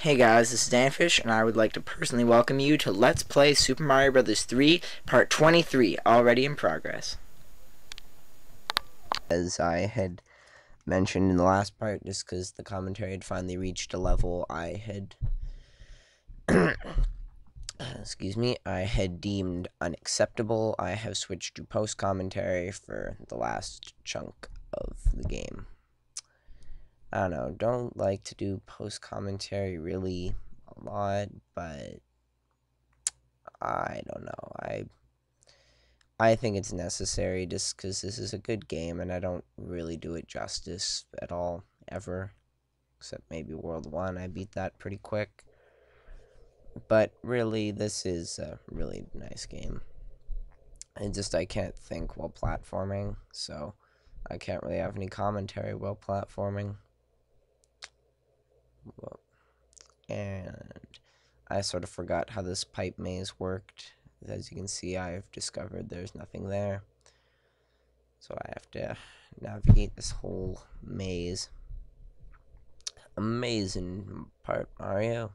Hey guys, this is Danfish, and I would like to personally welcome you to Let's Play Super Mario Bros. 3, Part 23, already in progress. As I had mentioned in the last part, just because the commentary had finally reached a level I had, I had deemed unacceptable, I have switched to post-commentary for the last chunk of the game. I don't know, don't like to do post-commentary really a lot, but I don't know. I think it's necessary just because this is a good game and I don't really do it justice at all, ever. Except maybe World 1, I beat that pretty quick. But really, this is a really nice game. And just I can't think while platforming, so I can't really have any commentary while platforming. And I sort of forgot how this pipe maze worked. As you can see, I've discovered there's nothing there. So I have to navigate this whole maze. Amazing part, Mario.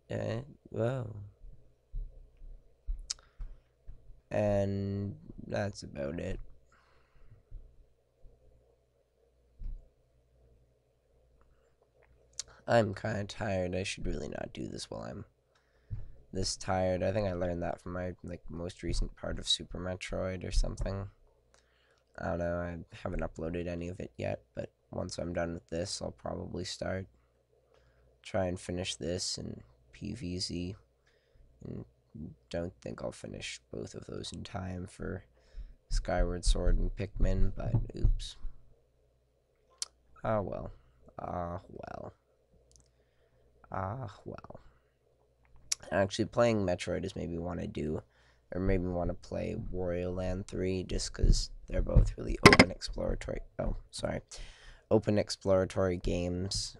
And, whoa. And that's about it. I'm kind of tired. I should really not do this while I'm this tired. I think I learned that from my most recent part of Super Metroid or something. I don't know. I haven't uploaded any of it yet, but once I'm done with this, I'll probably start. Try and finish this and PVZ. And don't think I'll finish both of those in time for Skyward Sword and Pikmin, but oops. Ah well. Ah well. Ah well. Actually, playing Metroid is maybe want to do, or maybe want to play Wario Land 3 just because they're both really open exploratory. Oh, sorry. Open exploratory games.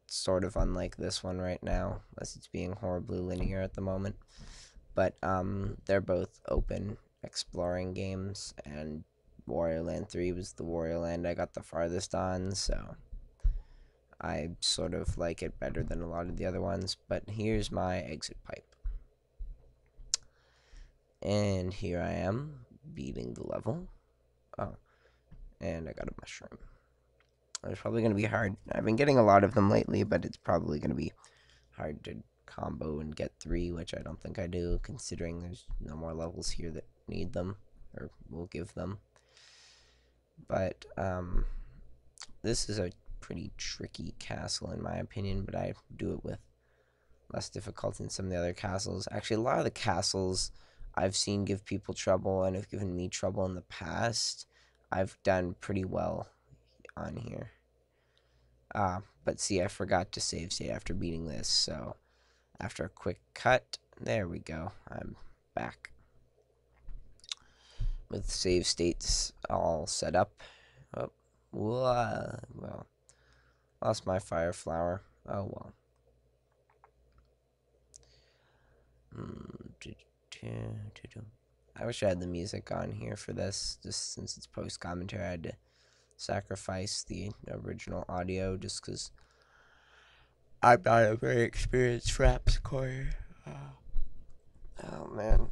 Sort of unlike this one right now, unless it's being horribly linear at the moment. But they're both open exploring games, and Wario Land 3 was the Wario Land I got the farthest on, so I sort of like it better than a lot of the other ones. But here's my exit pipe. And here I am, beating the level. Oh, and I got a mushroom. It's probably going to be hard. I've been getting a lot of them lately, but it's probably going to be hard to combo and get 3, which I don't think I do, considering there's no more levels here that need them, or will give them. But, this is a pretty tricky castle in my opinion, but I do it with less difficulty than some of the other castles. Actually, a lot of the castles I've seen give people trouble and have given me trouble in the past. I've done pretty well on here. But see, I forgot to save state after beating this, so after a quick cut, there we go, I'm back. With save states all set up. Oh, well, lost my fire flower. Oh well. I wish I had the music on here for this, just since it's post-commentary. I had to sacrifice the original audio just because I'm not a very experienced rap scorer. Oh, man.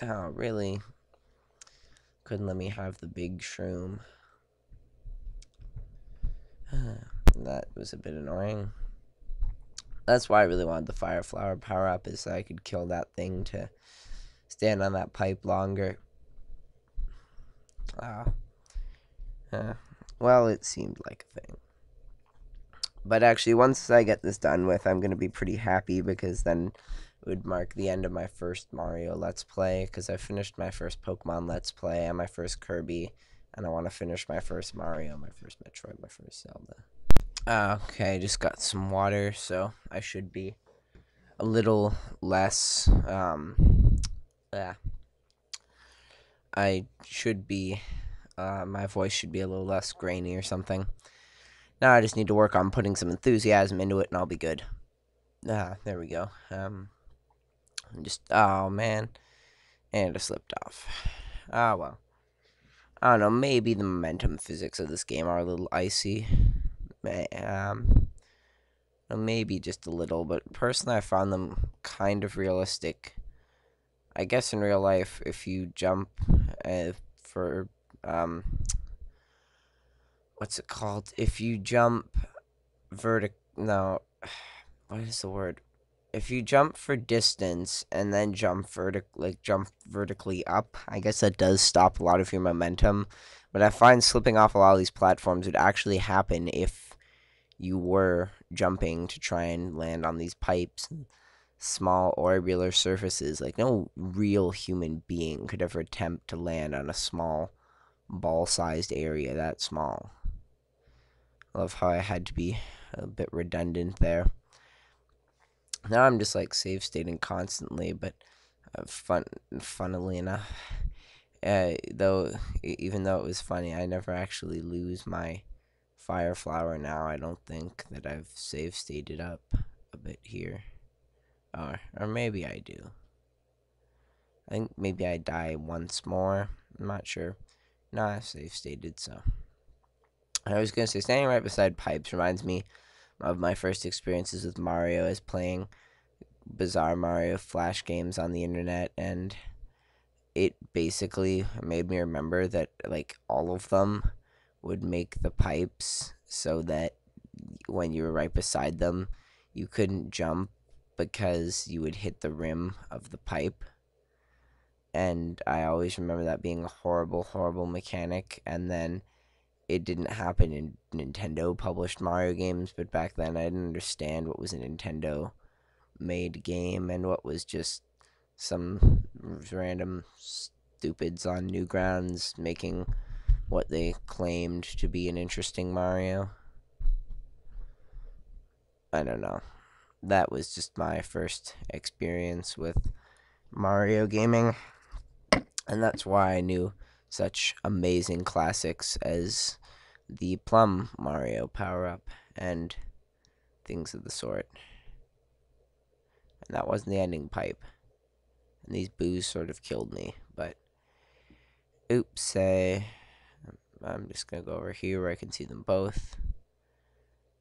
Oh, really? Couldn't let me have the big shroom. That was a bit annoying. That's why I really wanted the fire flower power up, is so I could kill that thing to stand on that pipe longer. Well, it seemed like a thing. But actually, once I get this done with, I'm going to be pretty happy, because then it would mark the end of my first Mario Let's Play, because I finished my first Pokemon Let's Play and my first Kirby, and I want to finish my first Mario, my first Metroid, my first Zelda. Okay, just got some water, so I should be a little less, I should be, my voice should be a little less grainy or something. Now I just need to work on putting some enthusiasm into it, and I'll be good. There we go. Oh man, and it slipped off. Well. I don't know, maybe the momentum physics of this game are a little icy. Um, maybe just a little, but personally, I found them kind of realistic. I guess in real life, if you jump for um, what's it called? If you jump no, what is the word? If you jump for distance and then jump vertically up, I guess that does stop a lot of your momentum. But I find slipping off a lot of these platforms would actually happen if you were jumping to try and land on these pipes and small orbular surfaces. Like, no real human being could ever attempt to land on a small ball-sized area that small. I love how I had to be a bit redundant there. Now I'm just like save stating constantly, but funnily enough, though even though it was funny, I never actually lose my fire flower now. I don't think that I've save stated up a bit here, or maybe I do. I think maybe I die once more. I'm not sure. No, I save stated, so. I was gonna say, standing right beside pipes reminds me of my first experiences with Mario as playing bizarre Mario Flash games on the internet, and it basically made me remember that like all of them would make the pipes so that when you were right beside them, you couldn't jump because you would hit the rim of the pipe. And I always remember that being a horrible, horrible mechanic. And then it didn't happen in Nintendo published Mario games, but back then I didn't understand what was a Nintendo made game and what was just some random stupids on Newgrounds making what they claimed to be an interesting Mario. I don't know. That was just my first experience with Mario gaming, and that's why I knew such amazing classics as the Plum Mario power up and things of the sort. And that wasn't the ending pipe. And these boos sort of killed me, but oops, I'm just gonna go over here where I can see them both,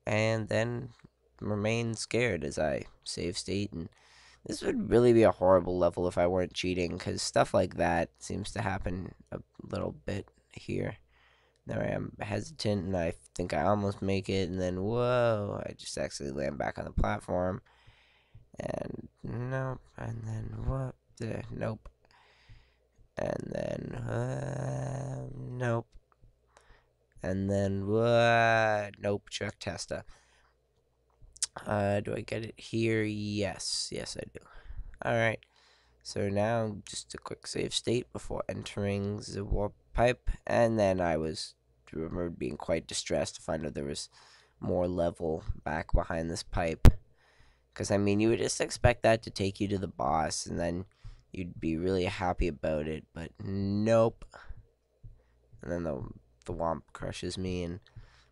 and then remain scared as I save state. And this would really be a horrible level if I weren't cheating, because stuff like that seems to happen a little bit here. There I am, hesitant, and I think I almost make it, and then whoa, I just accidentally land back on the platform, and nope, and then what? Nope, and then nope. And then what? Nope. Chuck Testa. Do I get it here? Yes. Yes, I do. Alright. So now, just a quick save state before entering the warp pipe. And then I remember being quite distressed to find out there was more level back behind this pipe. Because, I mean, you would just expect that to take you to the boss, and then you'd be really happy about it. But nope. And then the womp crushes me, and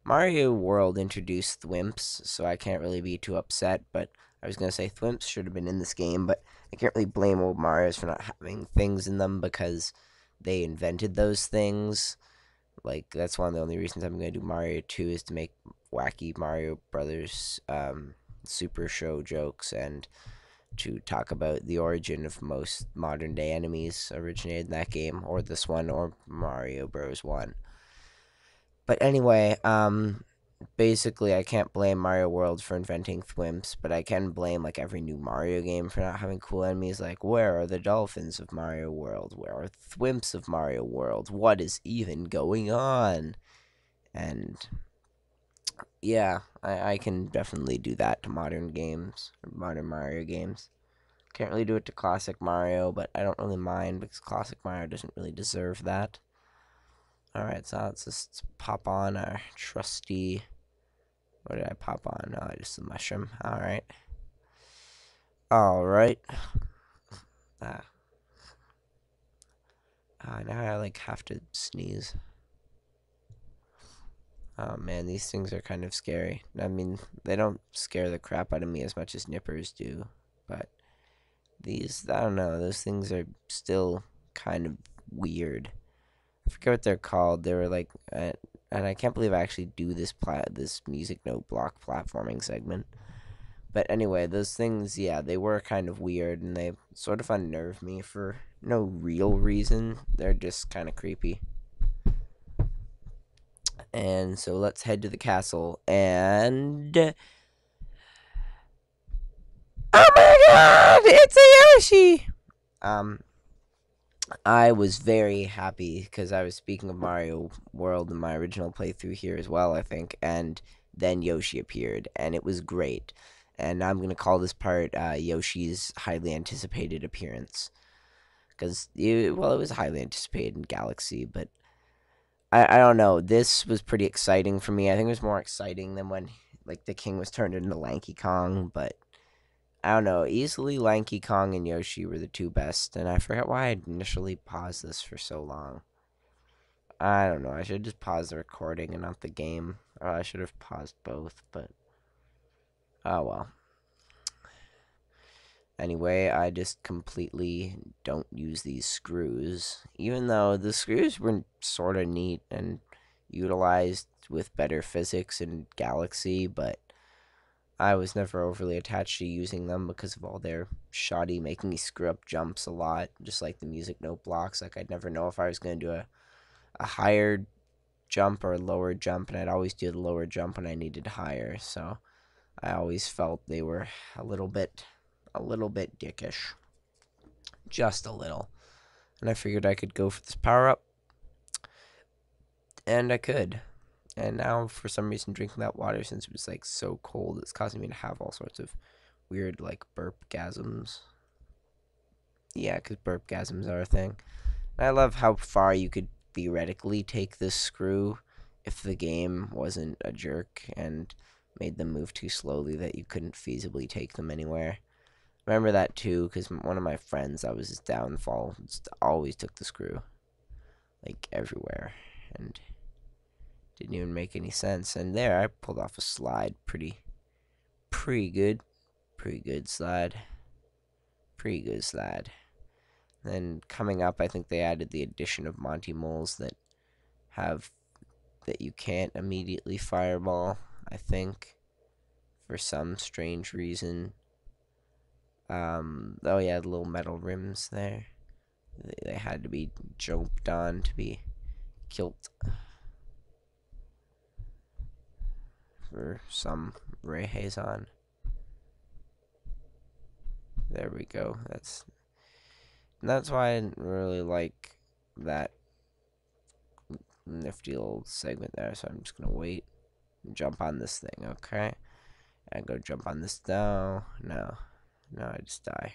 Mario World introduced thwimps, so I can't really be too upset, but I was going to say thwimps should have been in this game, but I can't really blame old Marios for not having things in them because they invented those things. Like, that's one of the only reasons I'm going to do Mario 2 is to make wacky Mario Brothers Super Show jokes and to talk about the origin of most modern day enemies originated in that game, or this one, or Mario Bros. 1. But anyway, basically, I can't blame Mario World for inventing thwimps, but I can blame like every new Mario game for not having cool enemies. Like, where are the dolphins of Mario World? Where are thwimps of Mario World? What is even going on? And yeah, I can definitely do that to modern games, modern Mario games. Can't really do it to classic Mario, but I don't really mind because classic Mario doesn't really deserve that. Alright, so let's just pop on our trusty. What did I pop on? Oh, just a mushroom. Alright. Alright. Ah. Now I like have to sneeze. Oh man, these things are kind of scary. I mean, they don't scare the crap out of me as much as nippers do, but these, I don't know, those things are still kind of weird. I forget what they're called. They were like, and I can't believe I actually do this music note block platforming segment. But anyway, those things, yeah, they were kind of weird, and they sort of unnerved me for no real reason. They're just kind of creepy. And so let's head to the castle. And oh my God, it's a Yoshi! Um, I was very happy because I was speaking of Mario World in my original playthrough here as well, I think, and then Yoshi appeared, and it was great. And I'm going to call this part Yoshi's highly anticipated appearance. Because, well, it was highly anticipated in Galaxy, but I don't know. This was pretty exciting for me. I think it was more exciting than when, like, the king was turned into Lanky Kong, but I don't know. Easily Lanky Kong and Yoshi were the two best, and I forget why I initially paused this for so long. I don't know. I should just pause the recording and not the game. Or I should have paused both, but oh well. Anyway, I just completely don't use these screws, even though the screws were sort of neat and utilized with better physics in Galaxy, but I was never overly attached to using them because of all their shoddy making me screw up jumps a lot, just like the music note blocks. Like, I'd never know if I was going to do a higher jump or a lower jump, and I'd always do the lower jump when I needed higher, so I always felt they were a little bit dickish. Just a little. And I figured I could go for this power up, and I could. And now, for some reason, drinking that water, since it was like so cold, it's causing me to have all sorts of weird, like, burp-gasms. Yeah, because burp-gasms are a thing. And I love how far you could theoretically take this screw if the game wasn't a jerk and made them move too slowly that you couldn't feasibly take them anywhere. Remember that too, because one of my friends, that was his downfall, just always took the screw, like, everywhere, and didn't even make any sense. And there, I pulled off a slide, pretty good, pretty good slide, pretty good slide. Then coming up, I think they added the addition of Monty Moles have that you can't immediately fireball, I think, for some strange reason. Oh yeah, the little metal rims there. They had to be jumped on to be killed for some reason. There we go. That's why I didn't really like that nifty little segment there. So I'm just gonna wait and jump on this thing. Okay, and go jump on this. No, I just die.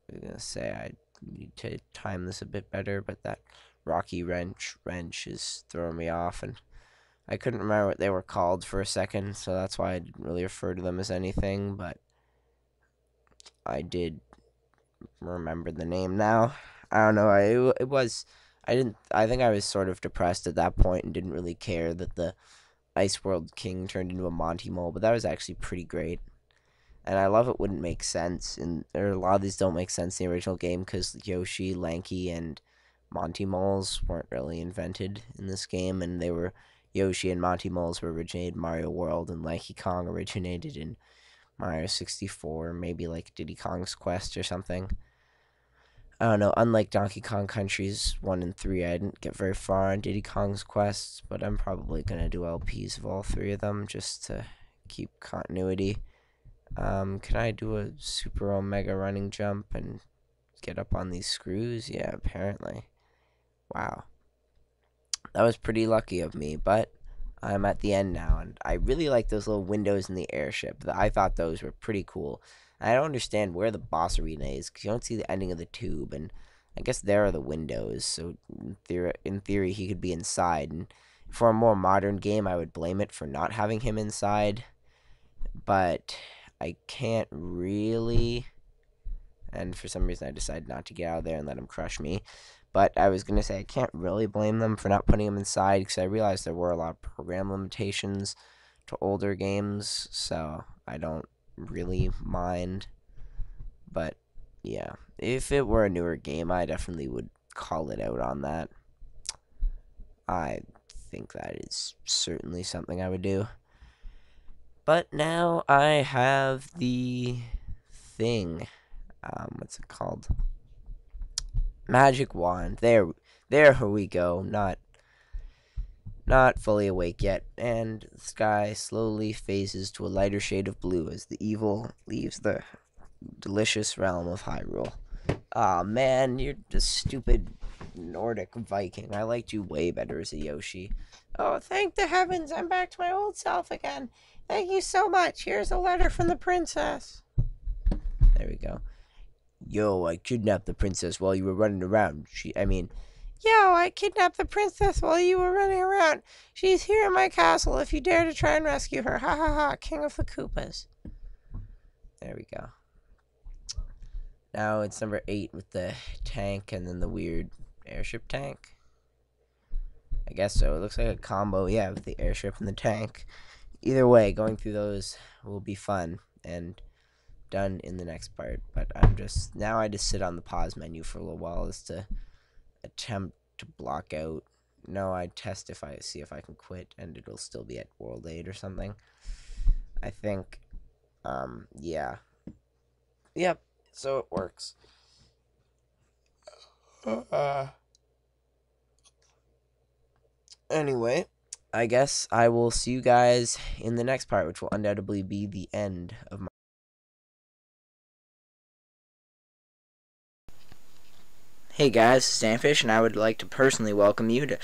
I was gonna say I need to time this a bit better, but that rocky wrench is throwing me off, and I couldn't remember what they were called for a second, so that's why I didn't really refer to them as anything, but I did remember the name now. I don't know. It was. I didn't. I think I was sort of depressed at that point and didn't really care that the Ice World King turned into a Monty Mole, but that was actually pretty great. And I love it wouldn't make sense, or a lot of these don't make sense in the original game because Yoshi, Lanky, and Monty Moles weren't really invented in this game, and they were Yoshi and Monty Moles were originated in Mario World, and Lanky Kong originated in Mario 64, maybe like Diddy Kong's Quest or something. I don't know. Unlike Donkey Kong Countries 1 and 3, I didn't get very far on Diddy Kong's Quest, but I'm probably going to do LPs of all three of them just to keep continuity. Can I do a super omega running jump and get up on these screws? Yeah, apparently. Wow. That was pretty lucky of me, but I'm at the end now, and I really like those little windows in the airship. I thought those were pretty cool. I don't understand where the boss arena is, because you don't see the ending of the tube, and I guess there are the windows, so in theory he could be inside, and for a more modern game, I would blame it for not having him inside, but I can't really, and for some reason I decided not to get out of there and let him crush me. But I was going to say I can't really blame them for not putting him inside because I realized there were a lot of program limitations to older games, so I don't really mind. But yeah, if it were a newer game, I definitely would call it out on that. I think that is certainly something I would do. But now I have the thing. What's it called? Magic wand. There we go. Not fully awake yet, and the sky slowly phases to a lighter shade of blue as the evil leaves the delicious realm of Hyrule. Aw, man, you're just stupid Nordic Viking. I liked you way better as a Yoshi. Oh, thank the heavens, I'm back to my old self again. Thank you so much. Here's a letter from the princess. There we go. Yo, I kidnapped the princess while you were running around. Yo, I kidnapped the princess while you were running around. She's here in my castle if you dare to try and rescue her. Ha ha ha, King of the Koopas. There we go. Now it's number 8 with the tank and then the weird airship tank. I guess so. It looks like a combo, yeah, with the airship and the tank. Either way, going through those will be fun and done in the next part. But I just sit on the pause menu for a little while just to attempt to block out. No, I test if I see if I can quit and it'll still be at World 8 or something. I think, yeah. Yep, so it works. Anyway, I guess I will see you guys in the next part, which will undoubtedly be the end of my. Hey guys, Stanfish, and I would like to personally welcome you to